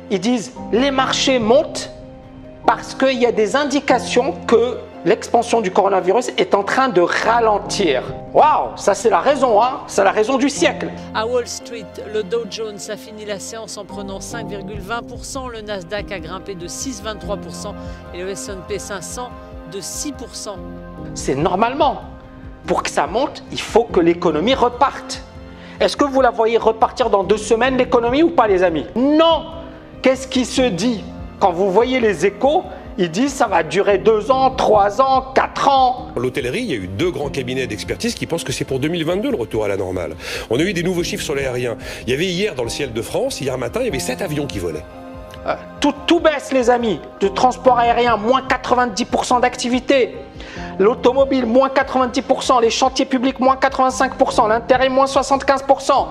Ils disent les marchés montent parce qu'il y a des indications que l'expansion du coronavirus est en train de ralentir. Waouh, ça c'est la raison, hein, c'est la raison du siècle. À Wall Street, le Dow Jones a fini la séance en prenant 5,20%, le Nasdaq a grimpé de 6,23% et le S&P 500 de 6%. C'est normalement. Pour que ça monte, il faut que l'économie reparte. Est-ce que vous la voyez repartir dans 2 semaines, l'économie, ou pas, les amis? Non. Qu'est-ce qui se dit? Quand vous voyez les échos, ils disent ça va durer 2 ans, 3 ans, 4 ans. L'hôtellerie, il y a eu 2 grands cabinets d'expertise qui pensent que c'est pour 2022 le retour à la normale. On a eu des nouveaux chiffres sur l'aérien. Il y avait hier dans le ciel de France, hier matin, il y avait 7 avions qui volaient. Tout baisse, les amis. Le transport aérien, moins 90% d'activité. L'automobile, moins 90%. Les chantiers publics, moins 85%. L'intérêt, moins 75%.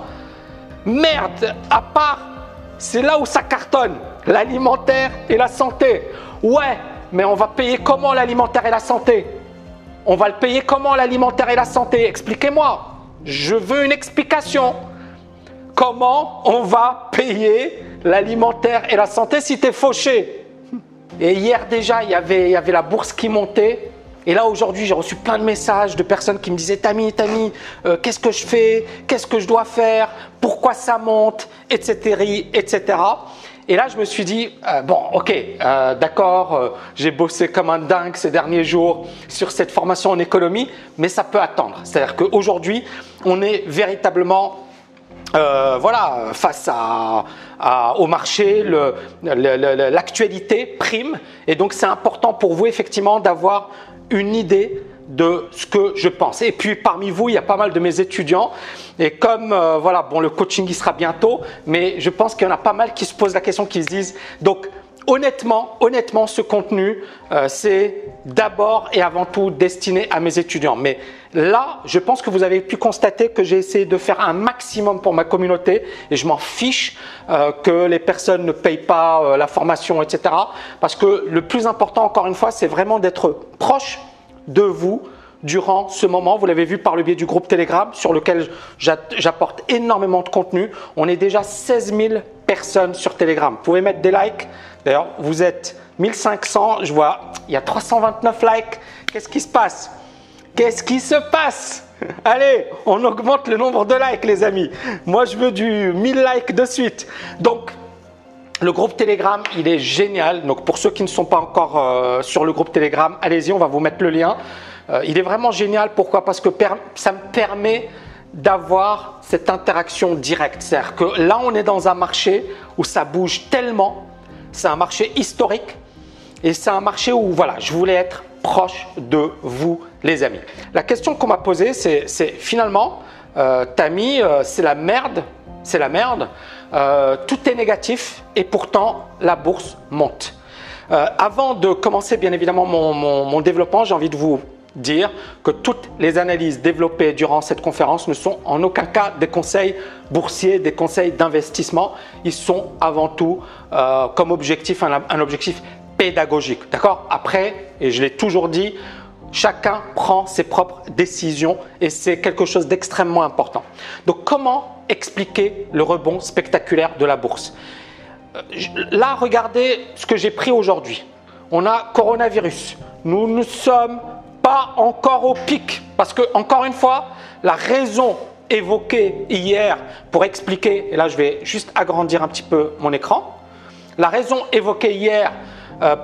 Merde, à part, c'est là où ça cartonne. L'alimentaire et la santé. Ouais, mais on va payer comment l'alimentaire et la santé? On va le payer comment l'alimentaire et la santé? Expliquez-moi. Je veux une explication. Comment on va payer l'alimentaire et la santé si tu es fauché? Et hier déjà, il y avait la bourse qui montait. Et là aujourd'hui, j'ai reçu plein de messages de personnes qui me disaient « Tami, qu'est-ce que je fais? Qu'est-ce que je dois faire? Pourquoi ça monte ?» etc. etc. Et là, je me suis dit bon, ok, d'accord, j'ai bossé comme un dingue ces derniers jours sur cette formation en économie, mais ça peut attendre. C'est-à-dire qu'aujourd'hui, on est véritablement voilà, face au marché, l'actualité prime. Et donc, c'est important pour vous, effectivement, d'avoir une idée de ce que je pense. Et puis, parmi vous, il y a pas mal de mes étudiants. Et comme, voilà, bon, le coaching, il sera bientôt, mais je pense qu'il y en a pas mal qui se posent la question, qui se disent, donc, honnêtement, ce contenu, c'est d'abord et avant tout destiné à mes étudiants. Mais là, je pense que vous avez pu constater que j'ai essayé de faire un maximum pour ma communauté et je m'en fiche que les personnes ne payent pas la formation, etc. Parce que le plus important, encore une fois, c'est vraiment d'être proche de vous durant ce moment. Vous l'avez vu par le biais du groupe Telegram sur lequel j'apporte énormément de contenu. On est déjà 16 000 personnes sur Telegram. Vous pouvez mettre des likes. D'ailleurs, vous êtes 1500. Je vois, il y a 329 likes. Qu'est-ce qui se passe? Qu'est-ce qui se passe? Allez, on augmente le nombre de likes, les amis. Moi, je veux du 1000 likes de suite. Donc, le groupe Telegram, il est génial. Donc, pour ceux qui ne sont pas encore sur le groupe Telegram, allez-y, on va vous mettre le lien. Il est vraiment génial. Pourquoi? Parce que ça me permet d'avoir cette interaction directe. C'est-à-dire que là, on est dans un marché où ça bouge tellement. C'est un marché historique et c'est un marché où, voilà, je voulais être proche de vous, les amis. La question qu'on m'a posée, c'est finalement, Tami, c'est la merde, tout est négatif et pourtant la bourse monte. Avant de commencer bien évidemment mon développement, j'ai envie de vous dire que toutes les analyses développées durant cette conférence ne sont en aucun cas des conseils boursiers, des conseils d'investissement. Ils sont avant tout comme objectif un objectif pédagogique. D'accord? Après, et je l'ai toujours dit, chacun prend ses propres décisions et c'est quelque chose d'extrêmement important. Donc, comment expliquer le rebond spectaculaire de la bourse? Là, regardez ce que j'ai pris aujourd'hui. On a coronavirus. Nous ne sommes pas encore au pic parce que, encore une fois, la raison évoquée hier pour expliquer, et là je vais juste agrandir un petit peu mon écran, la raison évoquée hier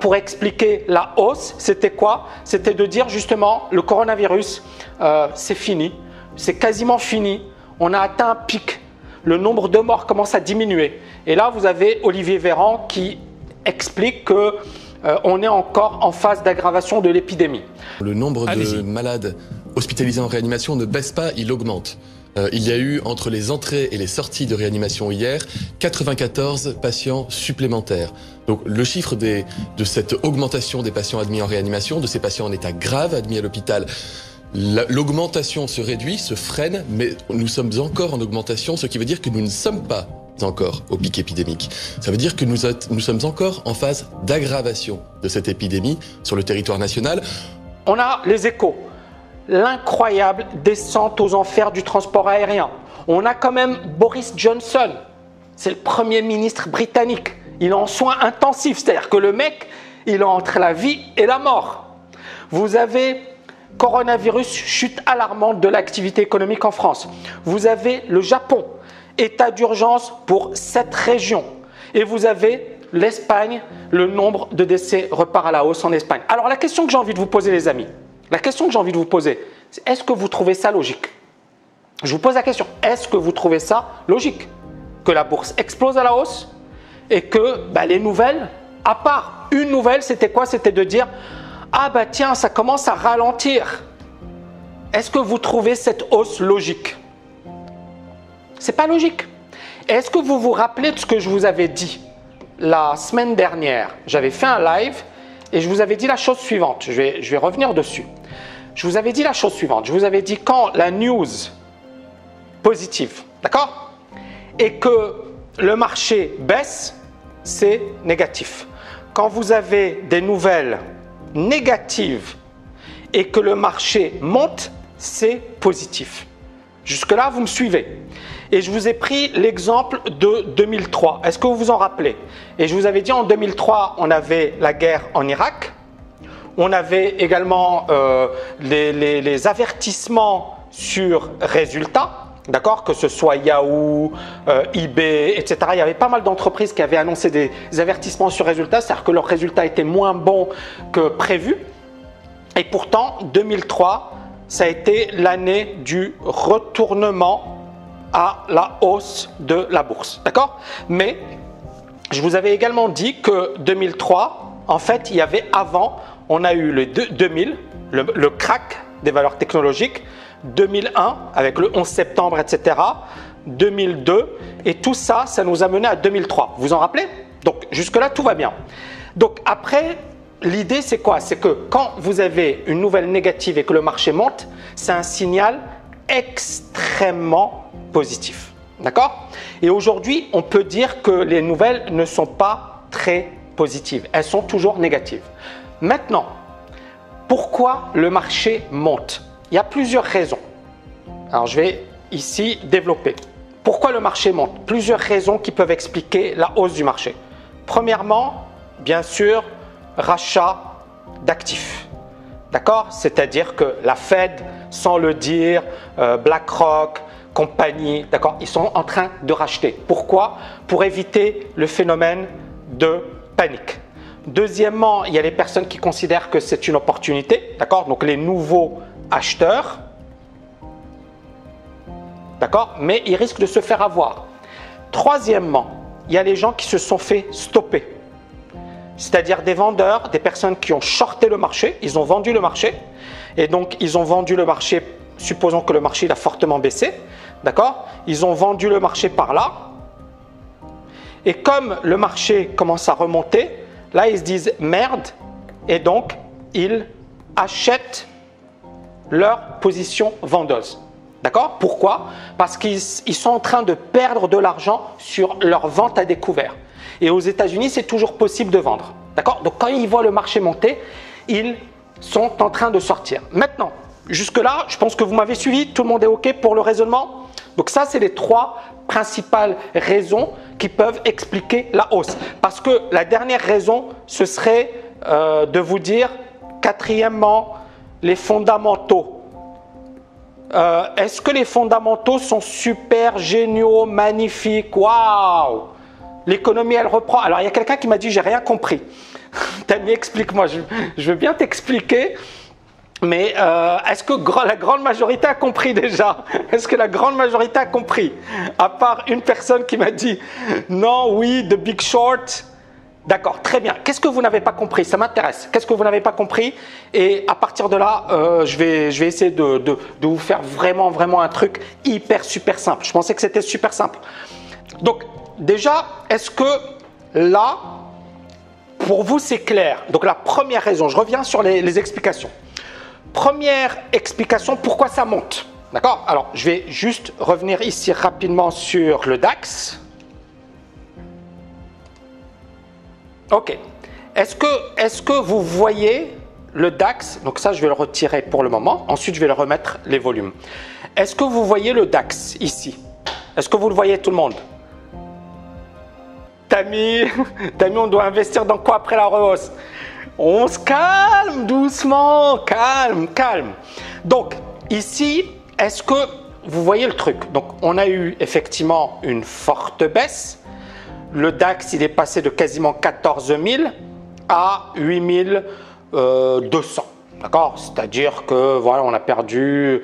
pour expliquer la hausse, c'était quoi? C'était de dire justement le coronavirus, c'est fini, c'est quasiment fini, on a atteint un pic, le nombre de morts commence à diminuer. Et là, vous avez Olivier Véran qui explique que on est encore en phase d'aggravation de l'épidémie. Le nombre de malades hospitalisés en réanimation ne baisse pas, il augmente. Il y a eu, entre les entrées et les sorties de réanimation hier, 94 patients supplémentaires. Donc le chiffre de cette augmentation des patients admis en réanimation, de ces patients en état grave admis à l'hôpital, l'augmentation se réduit, se freine, mais nous sommes encore en augmentation, ce qui veut dire que nous ne sommes pas encore au pic épidémique. Ça veut dire que nous sommes encore en phase d'aggravation de cette épidémie sur le territoire national. On a les échos. L'incroyable descente aux enfers du transport aérien. On a quand même Boris Johnson, c'est le Premier ministre britannique, il est en soins intensifs. C'est-à-dire que le mec, il est entre la vie et la mort. Vous avez coronavirus, chute alarmante de l'activité économique en France. Vous avez le Japon, état d'urgence pour 7 régions. Et vous avez l'Espagne, le nombre de décès repart à la hausse en Espagne. Alors la question que j'ai envie de vous poser les amis, la question que j'ai envie de vous poser, c'est est-ce que vous trouvez ça logique? Je vous pose la question, est-ce que vous trouvez ça logique? Que la bourse explose à la hausse et que les nouvelles, à part une nouvelle, c'était quoi? C'était de dire ah bah tiens, ça commence à ralentir. Est-ce que vous trouvez cette hausse logique? C'est pas logique. Est-ce que vous vous rappelez de ce que je vous avais dit la semaine dernière? J'avais fait un live et je vous avais dit la chose suivante. Je vais revenir dessus. Je vous avais dit la chose suivante. Je vous avais dit quand la news positive, d'accord, et que le marché baisse, c'est négatif. Quand vous avez des nouvelles négatives et que le marché monte, c'est positif. Jusque-là, vous me suivez. Et je vous ai pris l'exemple de 2003. Est-ce que vous vous en rappelez? Et je vous avais dit en 2003, on avait la guerre en Irak. On avait également les avertissements sur résultats. D'accord, que ce soit Yahoo, eBay, etc. Il y avait pas mal d'entreprises qui avaient annoncé des avertissements sur résultats, c'est-à-dire que leurs résultats étaient moins bons que prévu. Et pourtant, 2003, ça a été l'année du retournement à la hausse de la bourse. D'accord? Mais je vous avais également dit que 2003, en fait, il y avait avant, on a eu le 2000, le crack des valeurs technologiques, 2001 avec le 11 septembre, etc. 2002 et tout ça, ça nous a mené à 2003. Vous vous en rappelez? Donc jusque-là, tout va bien. Donc après, l'idée c'est quoi? C'est que quand vous avez une nouvelle négative et que le marché monte, c'est un signal extrêmement positif. D'accord? Et aujourd'hui, on peut dire que les nouvelles ne sont pas très positives. Elles sont toujours négatives. Maintenant, pourquoi le marché monte? Il y a plusieurs raisons. Alors, je vais ici développer. Pourquoi le marché monte? Plusieurs raisons qui peuvent expliquer la hausse du marché. Premièrement, bien sûr, rachat d'actifs. D'accord? C'est-à-dire que la Fed, sans le dire, BlackRock, compagnie, d'accord, ils sont en train de racheter. Pourquoi? Pour éviter le phénomène de panique. Deuxièmement, il y a les personnes qui considèrent que c'est une opportunité, d'accord? Donc les nouveaux acheteurs, d'accord, mais ils risquent de se faire avoir. Troisièmement, il y a les gens qui se sont fait stopper, c'est-à-dire des vendeurs, des personnes qui ont shorté le marché, ils ont vendu le marché, et donc ils ont vendu le marché, supposons que le marché il a fortement baissé, d'accord, ils ont vendu le marché par là, et comme le marché commence à remonter, là ils se disent merde, et donc ils achètent leur position vendeuse. D'accord? Pourquoi? Parce qu'ils sont en train de perdre de l'argent sur leur vente à découvert. Et aux États-Unis, c'est toujours possible de vendre. D'accord? Donc quand ils voient le marché monter, ils sont en train de sortir. Maintenant, jusque-là, je pense que vous m'avez suivi, tout le monde est OK pour le raisonnement? Donc ça, c'est les 3 principales raisons qui peuvent expliquer la hausse. Parce que la dernière raison, ce serait de vous dire, quatrièmement, les fondamentaux. Est-ce que les fondamentaux sont super géniaux, magnifiques? Waouh! L'économie, elle reprend. Alors, il y a quelqu'un qui m'a dit, j'ai rien compris. Tammy, explique-moi. Je veux bien t'expliquer. Mais est-ce que la grande majorité a compris déjà? Est-ce que la grande majorité a compris? À part une personne qui m'a dit, non, oui, The Big Short. D'accord, très bien. Qu'est-ce que vous n'avez pas compris? Ça m'intéresse. Qu'est-ce que vous n'avez pas compris? Et à partir de là, je vais essayer de vous faire vraiment un truc hyper super simple. Je pensais que c'était super simple. Donc déjà, est-ce que là, pour vous, c'est clair? Donc la première raison, je reviens sur les explications. Première explication, pourquoi ça monte? D'accord? Alors, je vais juste revenir ici rapidement sur le DAX. Ok. Est-ce que vous voyez le DAX? Donc ça, je vais le retirer pour le moment. Ensuite, je vais le remettre les volumes. Est-ce que vous voyez le DAX ici? Est-ce que vous le voyez tout le monde? Tami, on doit investir dans quoi après la rehausse? On se calme doucement, calme. Donc, ici, est-ce que vous voyez le truc? Donc, on a eu effectivement une forte baisse. Le DAX, il est passé de quasiment 14 000 à 8 200. D'accord? C'est-à-dire que, voilà, on a perdu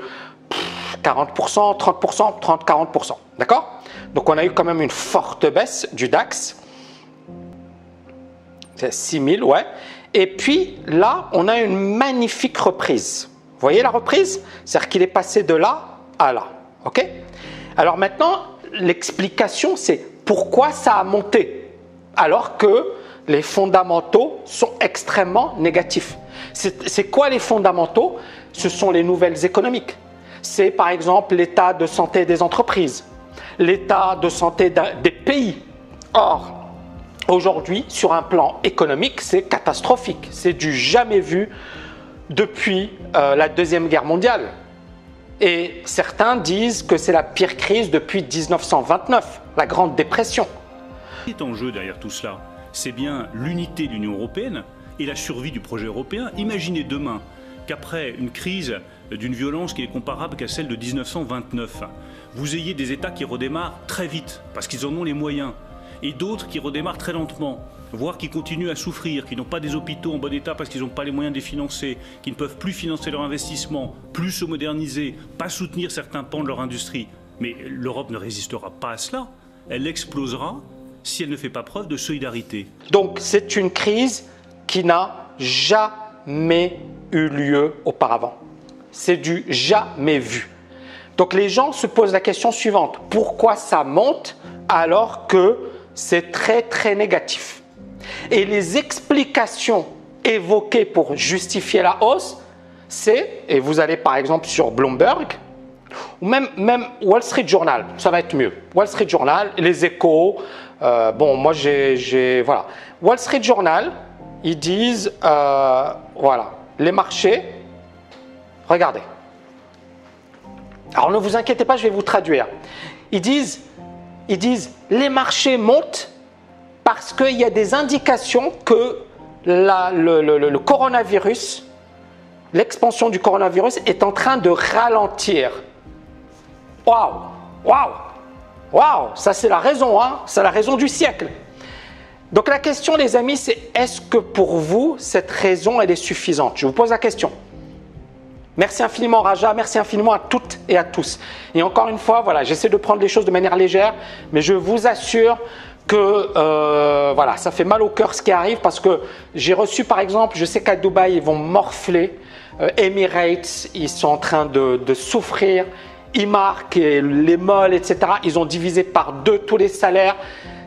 40%, 30%, 30-40%. D'accord? Donc, on a eu quand même une forte baisse du DAX. C'est 6 000, ouais. Et puis là, on a une magnifique reprise. Vous voyez la reprise? C'est-à-dire qu'il est passé de là à là. OK? Alors maintenant, l'explication, c'est pourquoi ça a monté alors que les fondamentaux sont extrêmement négatifs. C'est quoi les fondamentaux? Ce sont les nouvelles économiques. C'est par exemple l'état de santé des entreprises, l'état de santé des pays. Or, aujourd'hui, sur un plan économique, c'est catastrophique. C'est du jamais vu depuis la Deuxième Guerre mondiale. Et certains disent que c'est la pire crise depuis 1929, la Grande Dépression. Ce qui est en jeu derrière tout cela, c'est bien l'unité de l'Union européenne et la survie du projet européen. Imaginez demain qu'après une crise d'une violence qui est comparable qu'à celle de 1929, vous ayez des États qui redémarrent très vite parce qu'ils en ont les moyens, et d'autres qui redémarrent très lentement, voire qui continuent à souffrir, qui n'ont pas des hôpitaux en bon état parce qu'ils n'ont pas les moyens de les financer, qui ne peuvent plus financer leur investissement, plus se moderniser, pas soutenir certains pans de leur industrie. Mais l'Europe ne résistera pas à cela. Elle explosera si elle ne fait pas preuve de solidarité. Donc c'est une crise qui n'a jamais eu lieu auparavant. C'est du jamais vu. Donc les gens se posent la question suivante. Pourquoi ça monte alors que c'est très négatif? Et les explications évoquées pour justifier la hausse, c'est, et vous allez par exemple sur Bloomberg, ou même Wall Street Journal, ça va être mieux. Wall Street Journal, les Échos, bon moi voilà. Wall Street Journal, ils disent, voilà, les marchés, regardez. Alors ne vous inquiétez pas, je vais vous traduire. Ils disent, les marchés montent parce qu'il y a des indications que le coronavirus, l'expansion du coronavirus est en train de ralentir. Waouh, ça c'est la raison, hein, c'est la raison du siècle. Donc la question les amis, c'est est-ce que pour vous, cette raison elle est suffisante? Je vous pose la question. Merci infiniment Raja, merci infiniment à toutes et à tous. Et encore une fois, voilà, j'essaie de prendre les choses de manière légère, mais je vous assure que voilà, ça fait mal au cœur ce qui arrive parce que j'ai reçu par exemple, je sais qu'à Dubaï, ils vont morfler, Emirates, ils sont en train de souffrir, Imark, et les malls, etc., ils ont divisé par 2 tous les salaires.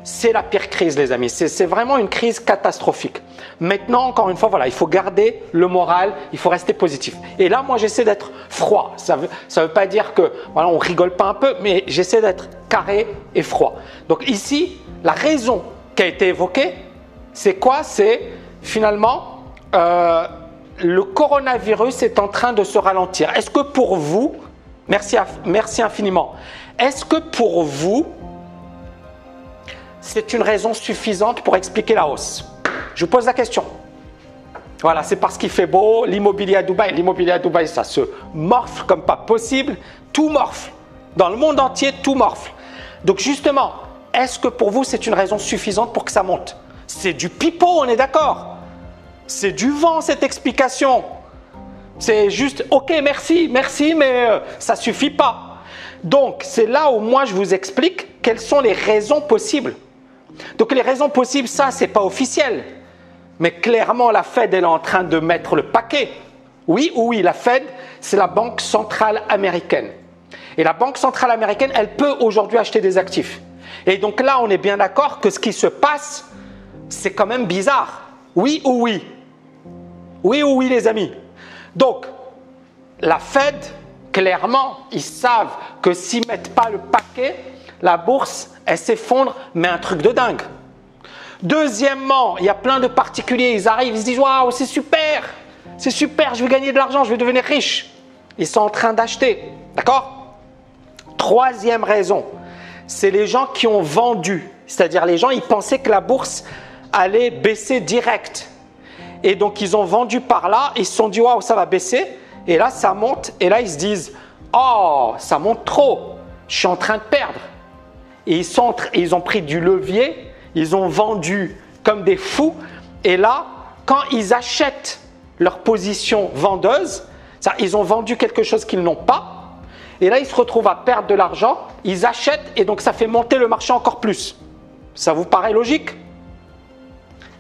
C'est la pire crise les amis, c'est vraiment une crise catastrophique. Maintenant, encore une fois, voilà, il faut garder le moral, il faut rester positif. Et là, moi, j'essaie d'être froid. Ça veut pas dire que voilà, on rigole pas un peu, mais j'essaie d'être carré et froid. Donc ici, la raison qui a été évoquée, c'est quoi? C'est finalement le coronavirus est en train de se ralentir. Est-ce que pour vous, merci infiniment, est-ce que pour vous, c'est une raison suffisante pour expliquer la hausse? Je vous pose la question. Voilà, c'est parce qu'il fait beau, l'immobilier à Dubaï, ça se morfle comme pas possible. Tout morfle. Dans le monde entier, tout morfle. Donc justement, est-ce que pour vous, c'est une raison suffisante pour que ça monte? C'est du pipeau, on est d'accord. C'est du vent, cette explication. C'est juste, ok, merci, mais ça ne suffit pas. Donc, c'est là où moi, je vous explique quelles sont les raisons possibles. Donc, les raisons possibles, ça, ce n'est pas officiel. Mais clairement, la Fed, elle est en train de mettre le paquet. Oui ou oui, la Fed, c'est la banque centrale américaine. Et la banque centrale américaine, elle peut aujourd'hui acheter des actifs. Et donc là, on est bien d'accord que ce qui se passe, c'est quand même bizarre. Oui ou oui? Oui ou oui, les amis? Donc, la Fed, clairement, ils savent que s'ils ne mettent pas le paquet, la bourse, elle s'effondre, mais un truc de dingue. Deuxièmement, il y a plein de particuliers, ils arrivent, ils se disent « Waouh, c'est super, je vais gagner de l'argent, je vais devenir riche. » Ils sont en train d'acheter, d'accord? Troisième raison, c'est les gens qui ont vendu. C'est-à-dire les gens, ils pensaient que la bourse allait baisser direct. Et donc, ils ont vendu par là, ils se sont dit, waouh, ça va baisser. Et là, ça monte. Et là, ils se disent, oh, ça monte trop. Je suis en train de perdre. Et ils ont pris du levier, ils ont vendu comme des fous. Et là, quand ils achètent leur position vendeuse, ils ont vendu quelque chose qu'ils n'ont pas. Et là, ils se retrouvent à perdre de l'argent. Ils achètent et donc ça fait monter le marché encore plus. Ça vous paraît logique?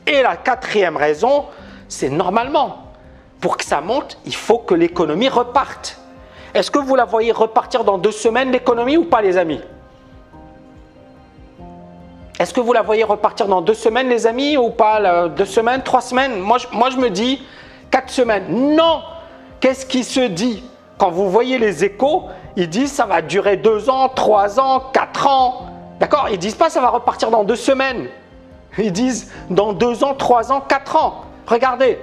Et la quatrième raison, c'est normalement, pour que ça monte, il faut que l'économie reparte. Est-ce que vous la voyez repartir dans 2 semaines, l'économie, ou pas, les amis? Est-ce que vous la voyez repartir dans 2 semaines, les amis, ou pas? 2 semaines, 3 semaines? Moi, je me dis 4 semaines. Non! Qu'est-ce qui se dit? Quand vous voyez les échos, ils disent ça va durer 2 ans, 3 ans, 4 ans. D'accord? Ils ne disent pas ça va repartir dans 2 semaines. Ils disent dans 2 ans, 3 ans, 4 ans. Regardez,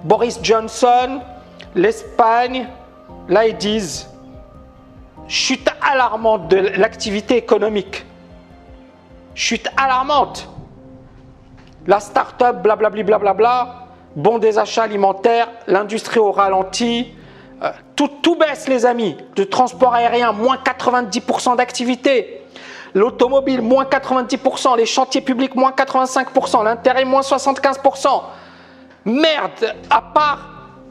Boris Johnson, l'Espagne, là ils disent chute alarmante de l'activité économique. Chute alarmante. La start-up, blablabli, blablabla, bon des achats alimentaires, l'industrie au ralenti, tout baisse les amis. Le transport aérien, moins 90% d'activité. L'automobile, moins 90%. Les chantiers publics, moins 85%. L'intérêt, moins 75%. Merde, à part,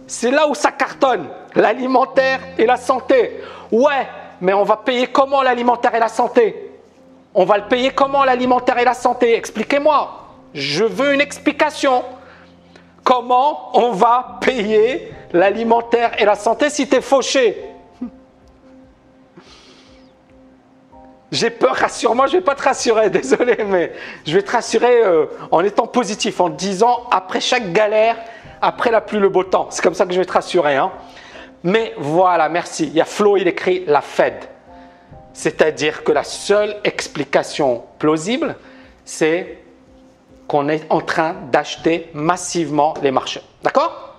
c'est là où ça cartonne. L'alimentaire et la santé. Ouais, mais on va payer comment l'alimentaire et la santé? On va le payer comment l'alimentaire et la santé? Expliquez-moi. Je veux une explication. Comment on va payer l'alimentaire et la santé si tu es fauché? J'ai peur, rassure-moi, je ne vais pas te rassurer, désolé, mais je vais te rassurer en étant positif, en te disant après chaque galère, après la pluie, le beau temps. C'est comme ça que je vais te rassurer. Hein. Mais voilà, merci. Il y a Flo, il écrit la Fed. C'est-à-dire que la seule explication plausible, c'est qu'on est en train d'acheter massivement les marchés. D'accord?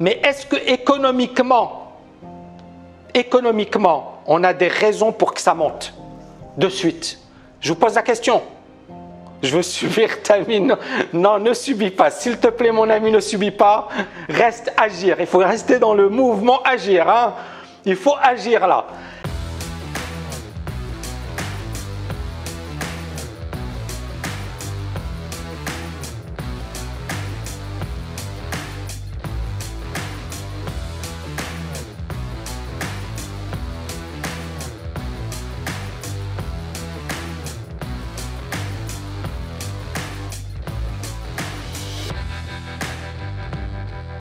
Mais est-ce que économiquement, on a des raisons pour que ça monte de suite? Je vous pose la question. Je veux subir ta mine. Non, ne subis pas. S'il te plaît, mon ami, ne subis pas. Reste agir. Il faut rester dans le mouvement agir. Hein. Il faut agir là.